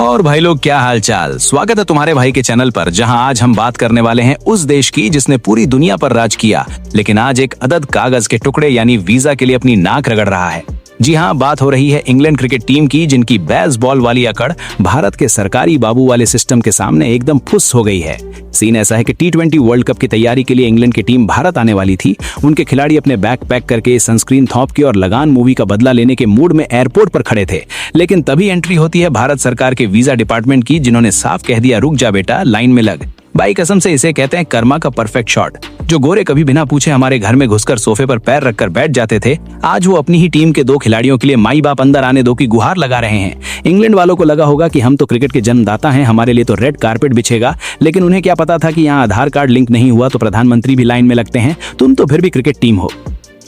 और भाई लोग, क्या हाल चाल। स्वागत है तुम्हारे भाई के चैनल पर, जहां आज हम बात करने वाले हैं उस देश की जिसने पूरी दुनिया पर राज किया, लेकिन आज एक अदद कागज के टुकड़े यानी वीजा के लिए अपनी नाक रगड़ रहा है। जी हाँ, बात हो रही है इंग्लैंड क्रिकेट टीम की, जिनकी बेसबॉल वाली अकड़ भारत के सरकारी बाबू वाले सिस्टम के सामने एकदम फुस हो गई है। सीन ऐसा है कि T20 वर्ल्ड कप की तैयारी के लिए इंग्लैंड की टीम भारत आने वाली थी। उनके खिलाड़ी अपने बैग पैक करके सनस्क्रीन थोप के और लगान मूवी का बदला लेने के मूड में एयरपोर्ट पर खड़े थे, लेकिन तभी एंट्री होती है भारत सरकार के वीजा डिपार्टमेंट की, जिन्होंने साफ कह दिया, रुक जा बेटा, लाइन में लग। भाई कसम से इसे कहते हैं कर्मा का परफेक्ट शॉट। जो गोरे कभी बिना पूछे हमारे घर में घुसकर सोफे पर पैर रखकर बैठ जाते थे, आज वो अपनी ही टीम के दो खिलाड़ियों के लिए माई बाप अंदर आने दो की गुहार लगा रहे हैं। इंग्लैंड वालों को लगा होगा कि हम तो क्रिकेट के जन्मदाता हैं, हमारे लिए तो रेड कारपेट बिछेगा, लेकिन उन्हें क्या पता था कि यहाँ आधार कार्ड लिंक नहीं हुआ तो प्रधानमंत्री भी लाइन में लगते हैं। तुम तो फिर भी क्रिकेट टीम हो।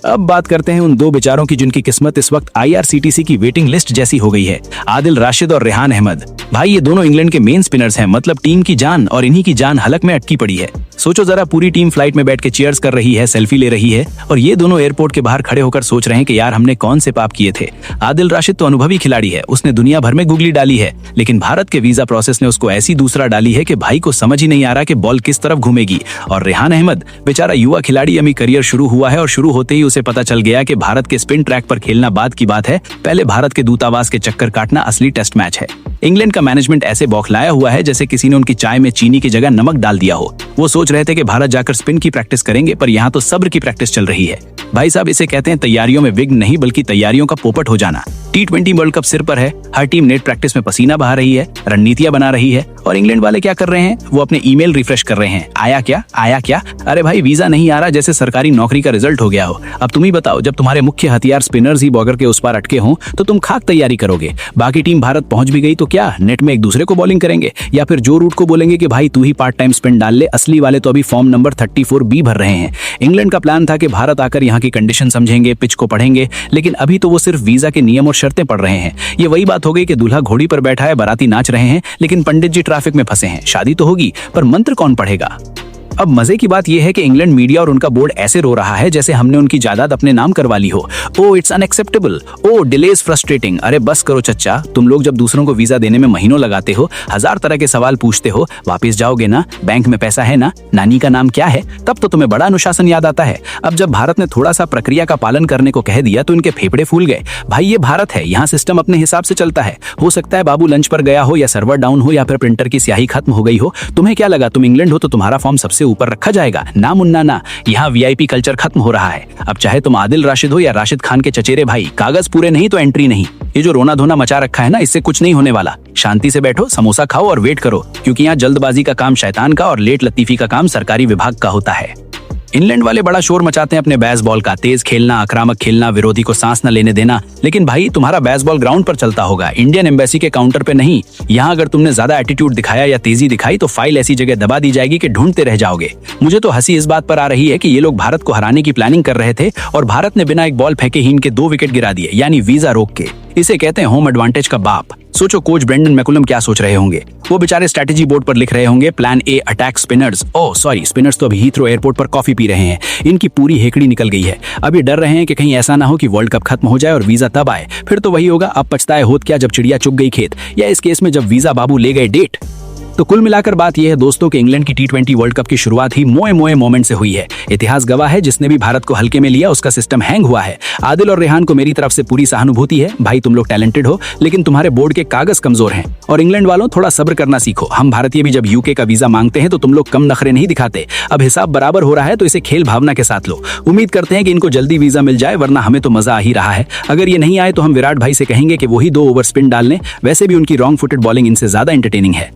अब बात करते हैं उन दो बेचारों की जिनकी किस्मत इस वक्त IRCTC की वेटिंग लिस्ट जैसी हो गई है। आदिल राशिद और रेहान अहमद। भाई ये दोनों इंग्लैंड के मेन स्पिनर्स हैं, मतलब टीम की जान, और इन्हीं की जान हलक में अटकी पड़ी है। सोचो जरा, पूरी टीम फ्लाइट में बैठ के चीयर्स कर रही है, सेल्फी ले रही है, और ये दोनों एयरपोर्ट के बाहर खड़े होकर सोच रहे हैं कि यार हमने कौन से पाप किए थे। आदिल राशिद तो अनुभवी खिलाड़ी है, उसने दुनिया भर में गुगली डाली है, लेकिन भारत के वीजा प्रोसेस ने उसको ऐसी दूसरा डाली है कि भाई को समझ ही नहीं आ रहा कि बॉल किस तरफ घूमेगी। और रेहान अहमद बेचारा युवा खिलाड़ी, अभी करियर शुरू हुआ है और शुरू होते ही उसे पता चल गया कि भारत के स्पिन ट्रैक पर खेलना बाद की बात है, पहले भारत के दूतावास के चक्कर काटना असली टेस्ट मैच है। इंग्लैंड का मैनेजमेंट ऐसे बौखलाया हुआ है जैसे किसी ने उनकी चाय में चीनी की जगह नमक डाल दिया हो। वो सोच रहे थे कि भारत जाकर स्पिन की प्रैक्टिस करेंगे, पर यहाँ तो सब्र की प्रैक्टिस चल रही है। भाई साहब, इसे कहते हैं तैयारियों में विघ्न नहीं, बल्कि तैयारियों का पोपट हो जाना। T20 वर्ल्ड कप सिर पर है, हर टीम नेट प्रैक्टिस में पसीना बहा रही है, रणनीतियां बना रही है, और इंग्लैंड वाले क्या कर रहे हैं, वो अपने ईमेल रिफ्रेश कर रहे हैं। आया क्या, आया क्या? अरे भाई, वीजा नहीं आ रहा, जैसे सरकारी नौकरी का रिजल्ट हो गया हो। अब तुम ही बताओ, जब तुम्हारे मुख्य हथियार स्पिनर्स ही बॉर्डर के उस पार अटके हों, तो तुम खाक तैयारी करोगे। बाकी टीम भारत पहुंच भी गई तो क्या नेट में एक दूसरे को बॉलिंग करेंगे, या फिर जो रूट को बोलेंगे कि भाई तू ही पार्ट टाइम स्पिन डाल ले, असली वाले तो अभी फॉर्म नंबर 34B भर रहे हैं। इंग्लैंड का प्लान था कि भारत आकर यहाँ की कंडीशन समझेंगे, पिच को पढ़ेंगे, लेकिन अभी तो वो सिर्फ वीजा के नियम और शर्तें पढ़ रहे हैं। ये वही बात हो गई कि दूल्हा घोड़ी पर बैठा है, बाराती नाच रहे हैं, लेकिन पंडित जी ट्रैफिक में फंसे हैं। शादी तो होगी, पर मंत्र कौन पढ़ेगा? अब मजे की बात यह है कि इंग्लैंड मीडिया और उनका बोर्ड ऐसे रो रहा है जैसे हमने उनकी जायदाद अपने नाम करवा ली हो। Oh it's unacceptable, oh delays frustrating. अरे बस करो चच्चा, तुम लोग जब दूसरों को वीजा देने में महीनों लगाते हो, हजार तरह के सवाल पूछते हो, वापस जाओगे ना, बैंक में पैसा है ना, नानी का नाम क्या है, तब तो तुम्हें बड़ा अनुशासन याद आता है। अब जब भारत ने थोड़ा सा प्रक्रिया का पालन करने को कह दिया तो इनके फेफड़े फूल गए। भाई ये भारत है, यहाँ सिस्टम अपने हिसाब से चलता है। हो सकता है बाबू लंच पर गया हो, या सर्वर डाउन हो, या फिर प्रिंटर की स्याही खत्म हो गई हो। तुम्हें क्या लगा तुम इंग्लैंड हो तो तुम्हारा फॉर्म सबसे ऊपर रखा जाएगा? ना मुन्ना ना, यहाँ VIP कल्चर खत्म हो रहा है। अब चाहे तुम आदिल राशिद हो या राशिद खान के चचेरे भाई, कागज पूरे नहीं तो एंट्री नहीं। ये जो रोना धोना मचा रखा है ना, इससे कुछ नहीं होने वाला। शांति से बैठो, समोसा खाओ और वेट करो, क्योंकि यहाँ जल्दबाजी का काम शैतान का और लेट लतीफी का काम सरकारी विभाग का होता है। इंग्लैंड वाले बड़ा शोर मचाते हैं अपने बेसबॉल का, तेज खेलना, आक्रामक खेलना, विरोधी को सांस न लेने देना, लेकिन भाई तुम्हारा बेसबॉल ग्राउंड पर चलता होगा, इंडियन एम्बेसी के काउंटर पे नहीं। यहाँ अगर तुमने ज्यादा एटीट्यूड दिखाया या तेजी दिखाई तो फाइल ऐसी जगह दबा दी जाएगी कि ढूंढते रह जाओगे। मुझे तो हंसी इस बात पर आ रही है कि ये लोग भारत को हराने की प्लानिंग कर रहे थे और भारत ने बिना एक बॉल फेंके ही इनके 2 विकेट गिरा दिए, यानी वीजा रोक के। इसे कहते हैं होम एडवांटेज का बाप। सोचो कोच ब्रेंडन मैकुलम क्या सोच रहे होंगे। वो बेचारे स्ट्रेटेजी बोर्ड पर लिख रहे होंगे, plan A attack spinners. Oh sorry, spinners तो अभी हीथ्रो एयरपोर्ट पर कॉफी पी रहे हैं, इनकी पूरी हेकड़ी निकल गई है। अब ये डर रहे हैं कि कहीं ऐसा ना हो कि वर्ल्ड कप खत्म हो जाए और वीजा तब आए, फिर तो वही होगा, अब पछताए होत क्या जब चिड़िया चुग गई खेत, या इस केस में जब वीजा बाबू ले गए डेट। तो कुल मिलाकर बात यह है दोस्तों कि इंग्लैंड की T20 वर्ल्ड कप की शुरुआत ही मोए मोए मोमेंट से हुई है। इतिहास गवाह है, जिसने भी भारत को हल्के में लिया उसका सिस्टम हैंग हुआ है। आदिल और रेहान को मेरी तरफ से पूरी सहानुभूति है। भाई तुम लोग टैलेंटेड हो, लेकिन तुम्हारे बोर्ड के कागज कमजोर हैं। और इंग्लैंड वालों, थोड़ा सब्र करना सीखो। हम भारतीय भी जब UK का वीजा मांगते हैं तो तुम लोग कम नखरे नहीं दिखाते। अब हिसाब बराबर हो रहा है तो इसे खेल भावना के साथ लो। उम्मीद करते हैं कि इनको जल्दी वीजा मिल जाए, वरना हमें तो मजा आ ही रहा है। अगर ये नहीं आए तो हम विराट भाई से कहेंगे कि वही 2 ओवर स्पिन डाल लें। वैसे भी उनकी रॉन्ग फुटेड बॉलिंग इनसे ज्यादा एंटरटेनिंग है।